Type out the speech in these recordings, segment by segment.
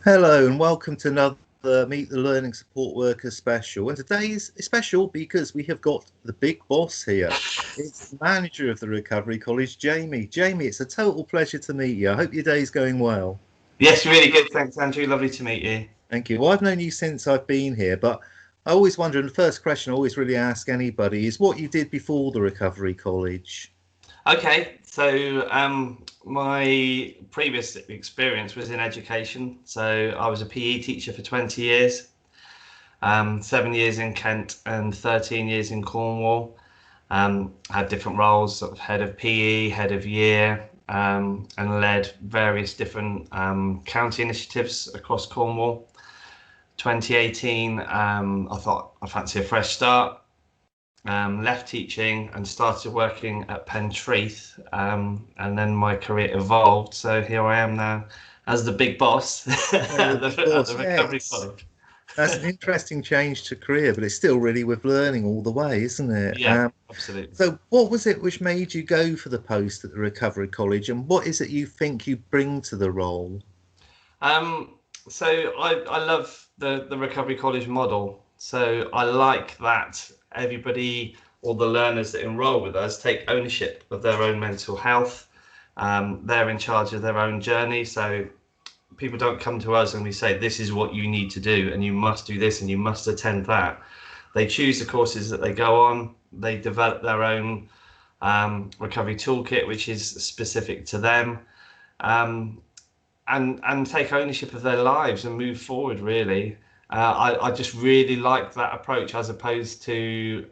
Hello and welcome to another Meet the Learning Support Worker special. And today's special because we have got the big boss here. It's the manager of the Recovery College, Jamie. Jamie, it's a total pleasure to meet you. I hope your day's going well. Yes, really good. Thanks, Andrew. Lovely to meet you. Thank you. Well, I've known you since I've been here, but I always wonder, and the first question I always really ask anybody is what you did before the Recovery College. Okay, so my previous experience was in education. So I was a PE teacher for 20 years, 7 years in Kent and 13 years in Cornwall. Had different roles, sort of head of PE, head of year, and led various different county initiatives across Cornwall. 2018, I thought I fancy a fresh start. Left teaching and started working at Pentraeth, and then my career evolved. So here I am now as the big boss Oh, at of course, the Recovery yes. College. That's an interesting change to career, but it's still really with learning all the way, isn't it? Yeah, absolutely. So, what was it which made you go for the post at the Recovery College, and what is it you think you bring to the role? Um, so I love the Recovery College model. So I like that everybody, all the learners that enroll with us, take ownership of their own mental health. They're in charge of their own journey. So people don't come to us and we say, this is what you need to do, and you must do this, and you must attend that. They choose the courses that they go on. They develop their own recovery toolkit, which is specific to them. Um, and take ownership of their lives and move forward, really. I just really like that approach as opposed to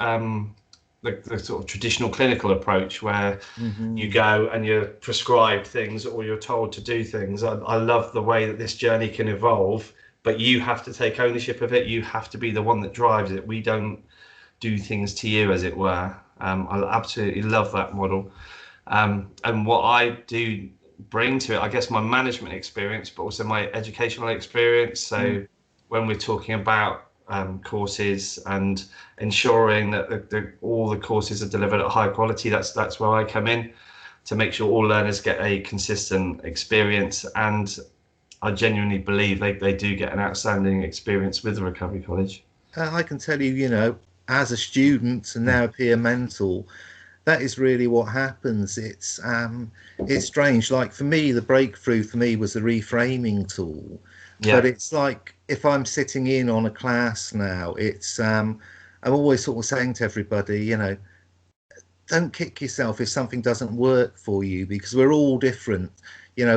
the sort of traditional clinical approach where you Hmm. go and you're prescribed things or you're told to do things. I love the way that this journey can evolve, but you have to take ownership of it. You have to be the one that drives it. We don't do things to you, as it were. I absolutely love that model. And what I do bring to it, I guess, my management experience, but also my educational experience. So when we're talking about courses and ensuring that all the courses are delivered at high quality, that's where I come in to make sure all learners get a consistent experience. And I genuinely believe they do get an outstanding experience with the Recovery College. I can tell you, as a student and now a peer mentor, that is really what happens. It's strange. Like for me, the breakthrough for me was the reframing tool. But Yeah, it's like if I'm sitting in on a class now, I'm always sort of saying to everybody, don't kick yourself if something doesn't work for you because we're all different.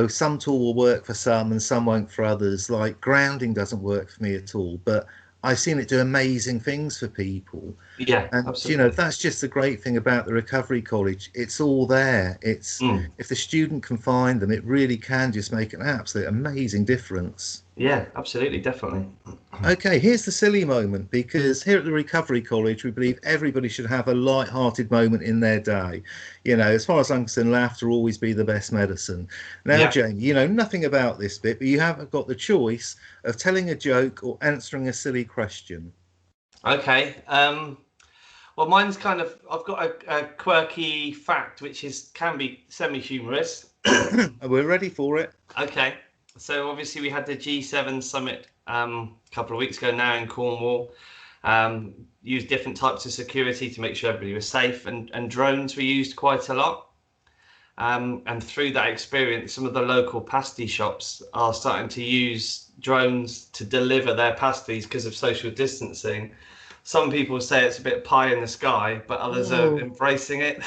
Some tool will work for some and some won't for others. Like grounding doesn't work for me at all, but I've seen it do amazing things for people. yeah, And absolutely. that's just the great thing about the Recovery College. It's all there. It's Mm. if the student can find them, it really can just make an absolute amazing difference. Yeah, absolutely, definitely. Okay, here's the silly moment because here at the Recovery College, we believe everybody should have a light-hearted moment in their day. As far as I'm concerned, laughter will always be the best medicine. Now, Yeah. Jane, you know nothing about this bit, but you have got the choice of telling a joke or answering a silly question. Okay. Well, mine's kind of. I've got a quirky fact, which is can be semi-humorous. We're ready for it. Okay. So obviously we had the G7 summit a couple of weeks ago now in Cornwall. Used different types of security to make sure everybody was safe, and drones were used quite a lot. And through that experience, some of the local pasty shops are starting to use drones to deliver their pasties because of social distancing. Some people say it's a bit pie in the sky, but others are Oh, embracing it.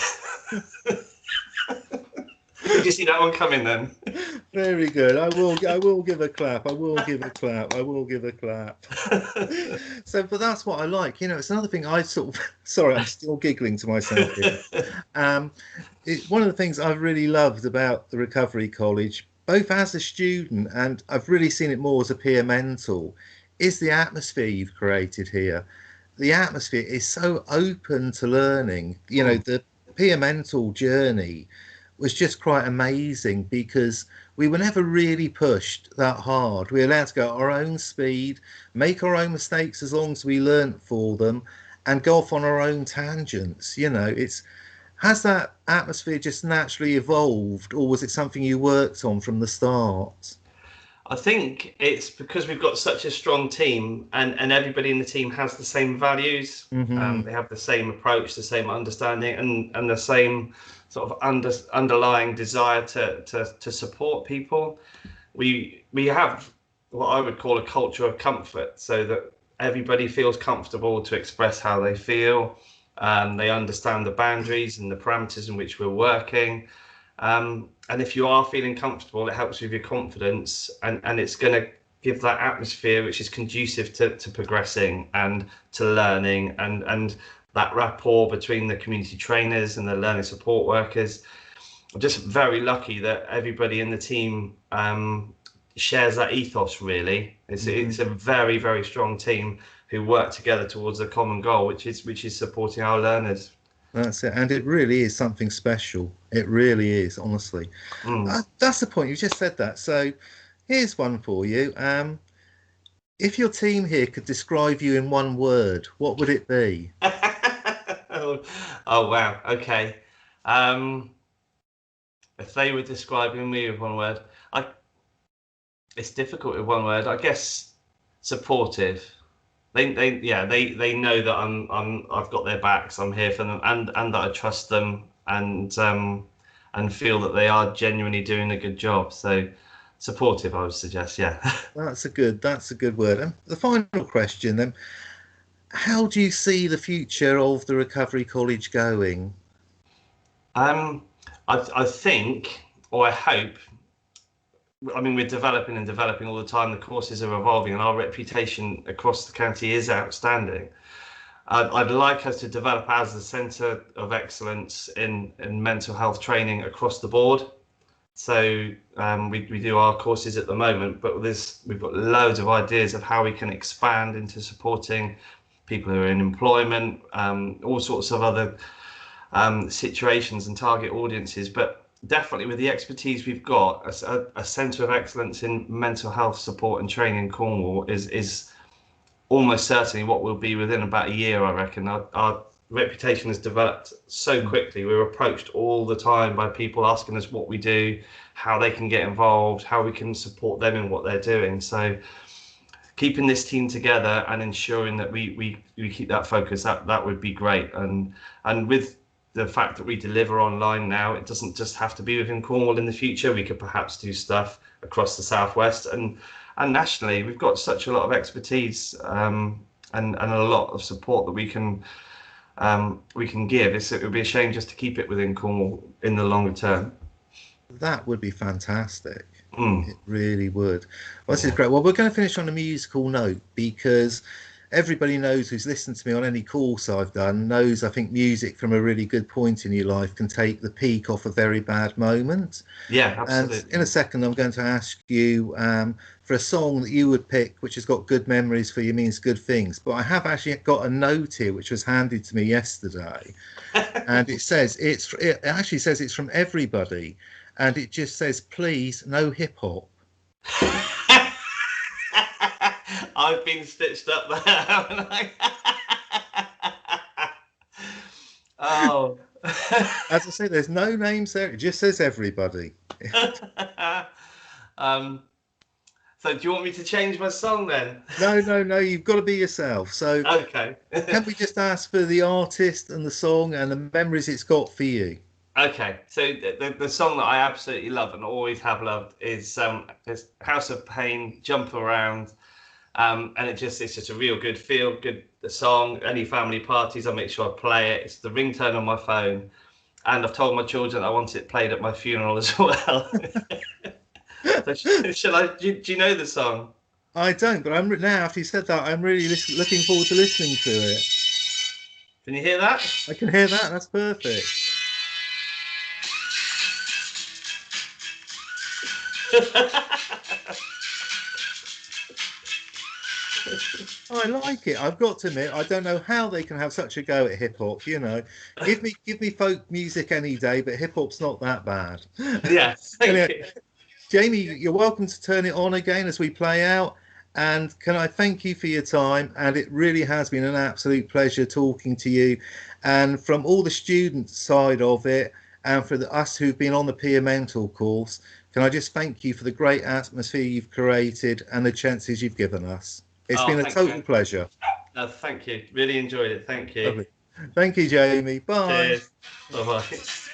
Did you see that one coming then? very good. I will give a clap. I will give a clap. I will give a clap. So, but that's what I like. It's another thing I sort of, sorry, I'm still giggling to myself here. Um, one of the things I've really loved about the Recovery College, both as a student and I've really seen it more as a peer mentor, is the atmosphere you've created here. The atmosphere is so open to learning. Mm, The peer mentor journey was just quite amazing because we were never really pushed that hard. We were allowed to go at our own speed, make our own mistakes as long as we learnt for them, and go off on our own tangents. It's has that atmosphere just naturally evolved, or was it something you worked on from the start? I think it's because we've got such a strong team, and everybody in the team has the same values. They have the same approach, the same understanding, and the same sort of underlying desire to support people. We have what I would call a culture of comfort, so that everybody feels comfortable to express how they feel. They understand the boundaries and the parameters in which we're working. And if you are feeling comfortable, it helps with your confidence, and it's going to give that atmosphere which is conducive to progressing and to learning, and that rapport between the community trainers and the learning support workers. I'm just very lucky that everybody in the team shares that ethos, really. It's a very, very strong team who work together towards a common goal, which is supporting our learners. That's it, and it really is something special. It really is, honestly. That's the point. You just said that. So here's one for you. If your team here could describe you in one word, what would it be? Oh wow. Okay. If they were describing me with one word, it's difficult with one word. I guess supportive. They know that I've got their backs. I'm here for them, and that I trust them, and feel that they are genuinely doing a good job. So supportive, I would suggest. Yeah. That's a good word. And the final question then: how do you see the future of the Recovery College going? I think, or I hope. I mean, we're developing all the time. The courses are evolving, and our reputation across the county is outstanding. I'd like us to develop as the centre of excellence in mental health training across the board. So we do our courses at the moment, but we've got loads of ideas of how we can expand into supporting people who are in employment, all sorts of other situations and target audiences. But definitely with the expertise we've got, a centre of excellence in mental health support and training in Cornwall is almost certainly what we'll be within about a year, I reckon. Our reputation has developed so quickly. We're approached all the time by people asking us what we do, how they can get involved, how we can support them in what they're doing. So keeping this team together and ensuring that we keep that focus, that would be great. And with the fact that we deliver online now, it doesn't just have to be within Cornwall in the future. We could perhaps do stuff across the southwest and nationally. We've got such a lot of expertise and a lot of support that we can give. It would be a shame just to keep it within Cornwall in the longer term. That would be fantastic. It really would. Well, this is great. Well, we're going to finish on a musical note, because everybody knows who's listened to me on any course I've done knows I think music from a really good point in your life can take the peak off a very bad moment. Yeah, absolutely. And in a second, I'm going to ask you for a song that you would pick, which has got good memories for you, means good things. But I have actually got a note here, which was handed to me yesterday. And it actually says it's from everybody. And it just says, please, no hip hop. I've been stitched up there, haven't I? Oh. As I say, there's no names there. It just says everybody. So do you want me to change my song then? No. You've got to be yourself. So okay. Can we just ask for the artist and the song and the memories it's got for you? Okay, so the song that I absolutely love and always have loved is House of Pain, Jump Around. And it's just a real good song. Any family parties, I make sure I play it. It's the ringtone on my phone, and I've told my children I want it played at my funeral as well. So shall I? Do you know the song? I don't, but now after you said that, I'm really looking forward to listening to it. Can you hear that? I can hear that. That's perfect. I like it. I've got to admit, I don't know how they can have such a go at hip hop. You know, give me folk music any day, but hip hop's not that bad. Yes. Anyway, Jamie, you're welcome to turn it on again as we play out. And can I thank you for your time? And it really has been an absolute pleasure talking to you. And from all the student side of it, and for us who've been on the peer mentor course, can I just thank you for the great atmosphere you've created and the chances you've given us. It's been a total pleasure. Thank you. Really enjoyed it. Thank you. Lovely. Thank you, Jamie. Bye. Cheers. Bye-bye.